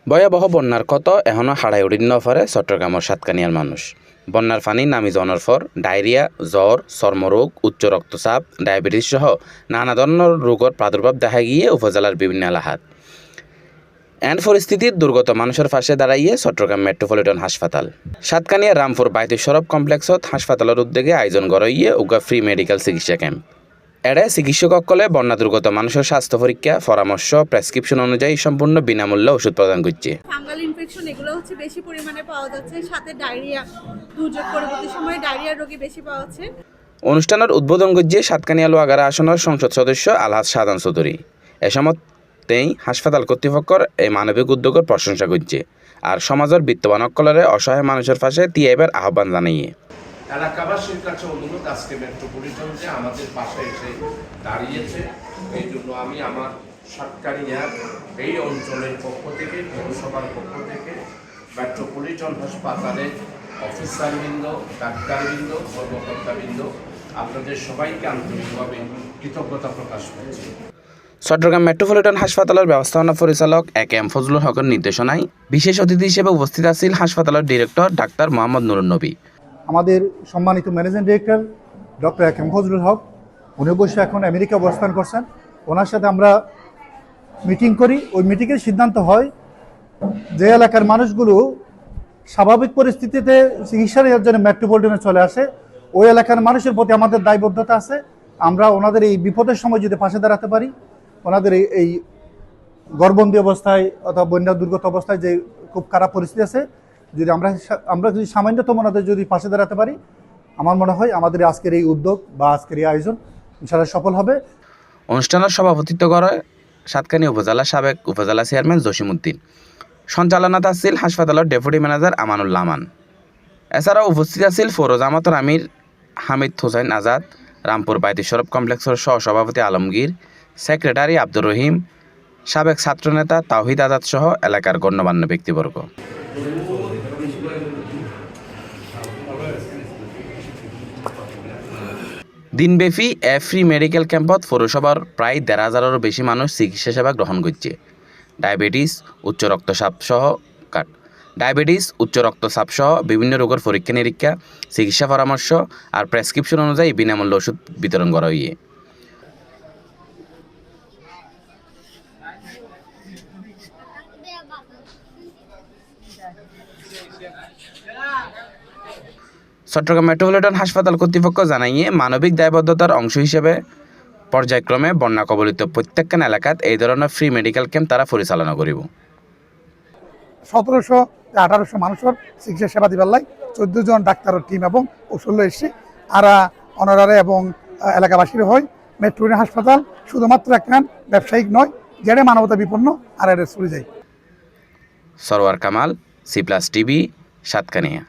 ভয়াবহ বন্যার কত এখনও হারাই উঠিন নফারে চট্টগ্রামের সাতকানিয়ার মানুষ। বন্যার পানি নামি জনের ফর ডায়রিয়া, জ্বর, চর্মরোগ, উচ্চ রক্তচাপ, ডায়াবেটিস সহ নানা ধরনের রোগের প্রাদুর্ভাব দেখা গিয়ে উপজেলার বিভিন্ন এলাকাত। এন পরিস্থিতির দুর্গত মানুষের পাশে দাঁড়াইয়ে চট্টগ্রাম মেট্রোপলিটন হাসপাতাল। সাতকানিয়া রামপুর বাইতুল সরব কমপ্লেক্সত হাসপাতালের উদ্যোগে আয়োজন করাইয়ে উগা ফ্রি মেডিকেল চিকিৎসা ক্যাম্প। এড়ে চিকিৎসকসকলে বন্যা দুর্গত মানুষের স্বাস্থ্য পরীক্ষা, পরামর্শ, প্রেসক্রিপশন অনুযায়ী সম্পূর্ণ বিনামূল্যে ওষুধ প্রদান করছে। ফাঙ্গাল ইনফেকশন এগুলো হচ্ছে বেশি পরিমাণে পাওয়া যাচ্ছে, সাথে ডায়রিয়া, দুর্যোগ পরবর্তী সময়ে ডায়রিয়া রোগী বেশি পাওয়া যাচ্ছে। অনুষ্ঠানের উদ্বোধন করছে সাতকানিয়া লোয়াগাড়া আসনের সংসদ সদস্য আলহাজ শাহজাহান চৌধুরী। এ সময়তেই হাসপাতাল কর্তৃপক্ষের এই মানবিক উদ্যোগের প্রশংসা করছে আর সমাজের বিত্তবান অকলরে অসহায় মানুষের পাশে তিয়াইবার আহ্বান জানাইয়ে। এলাকাবাসীর কাছে অনুরোধ, আজকে মেট্রোপলিটন যে আমাদের পাশে এসে দাঁড়িয়েছে, এই জন্য আমি আমার সাতকানিয়ার এই অঞ্চলের পক্ষ থেকে, পৌরসভার পক্ষ থেকে, মেট্রোপলিটন হাসপাতালের অফিসারবৃন্দ, ডাক্তারবৃন্দ, কর্মকর্তাবৃন্দ, আপনাদের সবাইকে আন্তরিকভাবে কৃতজ্ঞতা প্রকাশ করছি। চট্টগ্রাম মেট্রোপলিটন হাসপাতালের ব্যবস্থাপনা পরিচালক এম ফজলুল হকের নির্দেশনায় বিশেষ অতিথি হিসেবে উপস্থিত আছেন হাসপাতালের ডিরেক্টর ডাক্তার মোহাম্মদ নুরুন নবী। আমাদের সম্মানিত managing director doctor M Fazlul Haque, উনি অবশ্য এখন আমেরিকা অবস্থান করছেন। ওনার সাথে আমরা মিটিং করি। ওই মিটিংয়ের সিদ্ধান্ত হয় যে এলাকার মানুষগুলো স্বাভাবিক পরিস্থিতিতে চিকিৎসা নেওয়ার জন্য মেট্রোপলিটনে চলে আসে, ওই এলাকার মানুষের প্রতি আমাদের দায়বদ্ধতা আছে। আমরা ওনাদের এই বিপদের সময় যদি পাশে দাঁড়াতে পারি, ওনাদের এই গর্ভবন্দী অবস্থায় অথবা বন্যা দুর্গত অবস্থায় যে খুব খারাপ পরিস্থিতি আছে, যদি আমরা যদি সামান্যতম ওনাদের যদি পাশে দাঁড়াতে পারি, আমার মনে হয় আমাদের আজকের এই উদ্যোগ বা আজকের এই আয়োজন ইনশাআল্লাহ সফল হবে। অনুষ্ঠানের সভাপতিত্ব করে সাতকানিয়া উপজেলার সাবেক উপজেলা চেয়ারম্যান জসিম উদ্দিন। সঞ্চালনাত আছিল হাসপাতালের ডেপুটি ম্যানেজার আমানুল্লাহ আমান। এছাড়াও উপস্থিত আছিল পৌর জামাতর আমির হামিদ হোসেন আজাদ, রামপুর বাইতুল সরব কমপ্লেক্সের সহসভাপতি আলমগীর, সেক্রেটারি আব্দুর রহিম, সাবেক ছাত্রনেতা তাওহিদ আজাদ সহ এলাকার গণ্যমান্য ব্যক্তিবর্গ। দিনব্যাপী ফ্রি মেডিকেল ক্যাম্পত পৌরসভার প্রায় ১,৫০০-এরও বেশি মানুষ চিকিৎসা সেবা গ্রহণ করছে। ডায়াবেটিস, উচ্চ রক্তচাপ সহ বিভিন্ন রোগের পরীক্ষা নিরীক্ষা, চিকিৎসা পরামর্শ আর প্রেসক্রিপশন অনুযায়ী বিনামূল্যে ওষুধ বিতরণ করা হইয়ে। চট্টগ্রাম মেট্রোপলিটন হাসপাতাল কর্তৃপক্ষ জানাইয়ে মানবিক দায়বদ্ধতার অংশ হিসেবে পর্যায়ক্রমে বন্যা কবলিত প্রত্যেকখান এলাকাত এই ধরনের ফ্রি মেডিকেল ক্যাম্প তারা পরিচালনা করিব। ১৭০০-১৮০০ মানুষের চিকিৎসা সেবা দিবার লাই ১৪ জন ডাক্তারের টিম এবং কৌশল্য এসছে। আর অনারারে এবং এলাকাবাসীর হয় মেট্রোপলিটন হাসপাতাল শুধুমাত্র একখান ব্যবসায়িক নয়, যেটা মানবতা বিপন্ন আর এটা চলে যায়। Sarwar Kamal, C+ TV, Satkania.